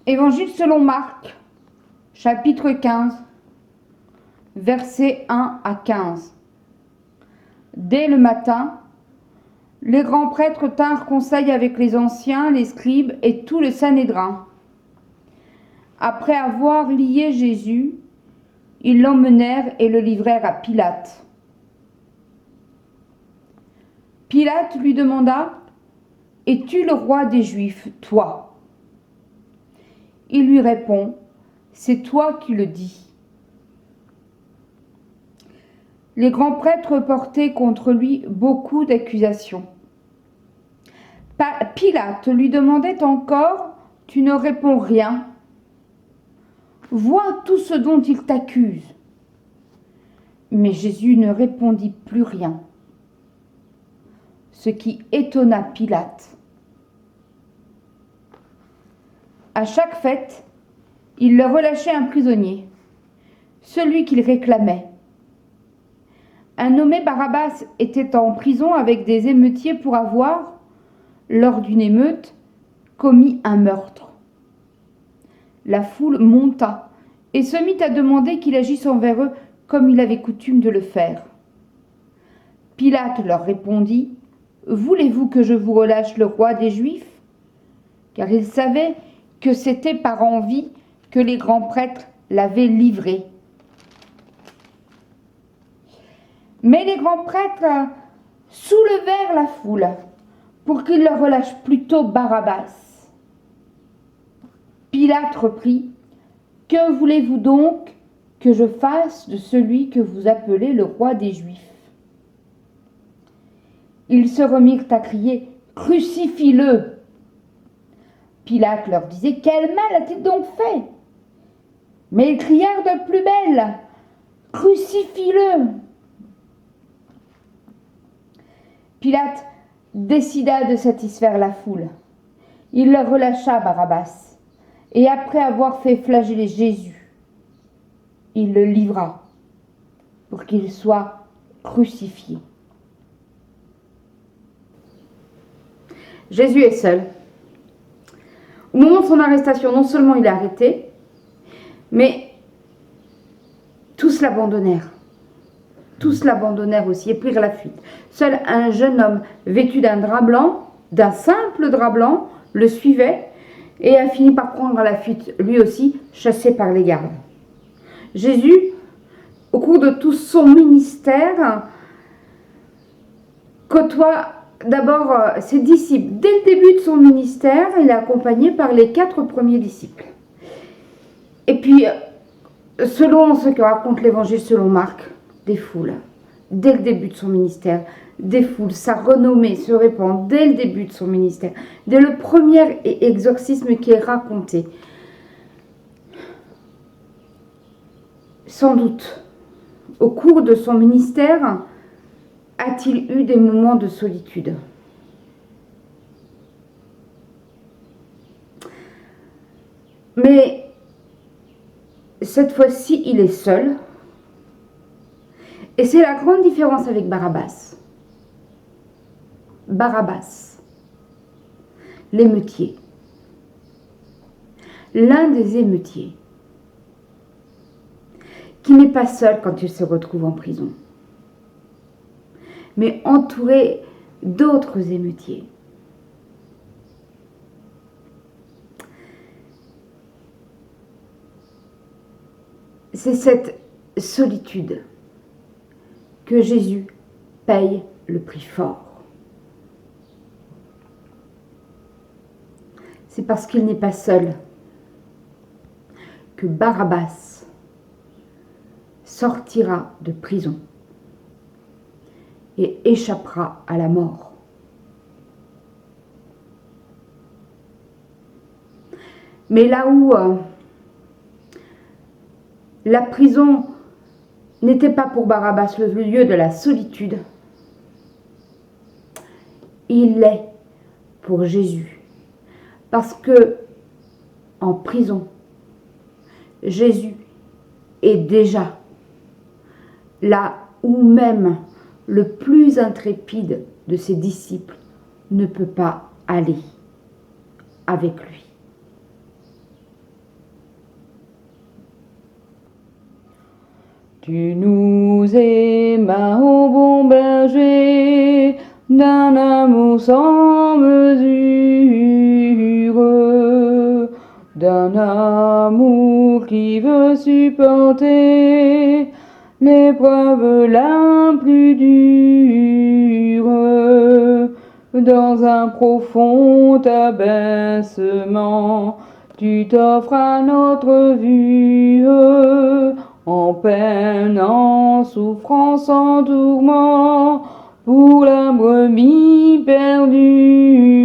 Évangile selon Marc, chapitre 15, versets 1 à 15. Dès le matin, les grands prêtres tinrent conseil avec les anciens, les scribes et tout le Sanhédrin. Après avoir lié Jésus, ils l'emmenèrent et le livrèrent à Pilate. Pilate lui demanda : « Es-tu le roi des Juifs, toi ?» Il lui répond : « C'est toi qui le dis. » Les grands prêtres portaient contre lui beaucoup d'accusations. Pilate lui demandait encore : « Tu ne réponds rien ? Vois tout ce dont il t'accuse. » Mais Jésus ne répondit plus rien, ce qui étonna Pilate. À chaque fête, il leur relâchait un prisonnier, celui qu'il réclamait. Un nommé Barabbas était en prison avec des émeutiers pour avoir, lors d'une émeute, commis un meurtre. La foule monta et se mit à demander qu'il agisse envers eux comme il avait coutume de le faire. Pilate leur répondit : « Voulez-vous que je vous relâche le roi des Juifs ? » Car il savait que c'était par envie que les grands prêtres l'avaient livré. Mais les grands prêtres soulevèrent la foule pour qu'il leur relâche plutôt Barabbas. Pilate reprit : « Que voulez-vous donc que je fasse de celui que vous appelez le roi des Juifs ? » Ils se remirent à crier : « Crucifie-le !» Pilate leur disait : « Quel mal a-t-il donc fait ? » Mais ils crièrent de plus belle : « Crucifie-le !» Pilate décida de satisfaire la foule. Il leur relâcha Barabbas, et après avoir fait flageller Jésus, il le livra pour qu'il soit crucifié. Jésus est seul. Au moment de son arrestation, non seulement il est arrêté, mais tous l'abandonnèrent. Tous l'abandonnèrent aussi et prirent la fuite. Seul un jeune homme vêtu d'un drap blanc, d'un simple drap blanc, le suivait et a fini par prendre la fuite, lui aussi, chassé par les gardes. Jésus, au cours de tout son ministère, côtoie d'abord ses disciples. Dès le début de son ministère, il est accompagné par les 4 premiers disciples. Et puis, selon ce que raconte l'évangile selon Marc, des foules. Dès le début de son ministère, des foules. Sa renommée se répand dès le début de son ministère, dès le premier exorcisme qui est raconté. Sans doute, au cours de son ministère, a-t-il eu des moments de solitude ? Mais cette fois-ci, il est seul. Et c'est la grande différence avec Barabbas. Barabbas, l'émeutier. L'un des émeutiers qui n'est pas seul quand il se retrouve en prison, mais entouré d'autres émeutiers. C'est cette solitude que Jésus paye le prix fort. C'est parce qu'il n'est pas seul que Barabbas sortira de prison et échappera à la mort. Mais là où la prison n'était pas pour Barabbas le lieu de la solitude, il l'est pour Jésus. Parce que en prison, Jésus est déjà là où même le plus intrépide de ses disciples, ne peut pas aller avec lui. Tu nous aimas, ô bon berger, d'un amour sans mesure, d'un amour qui veut supporter l'épreuve la plus dure. Dans un profond abaissement, tu t'offres à notre vue, en peine, en souffrance, en tourment, pour la brebis perdue.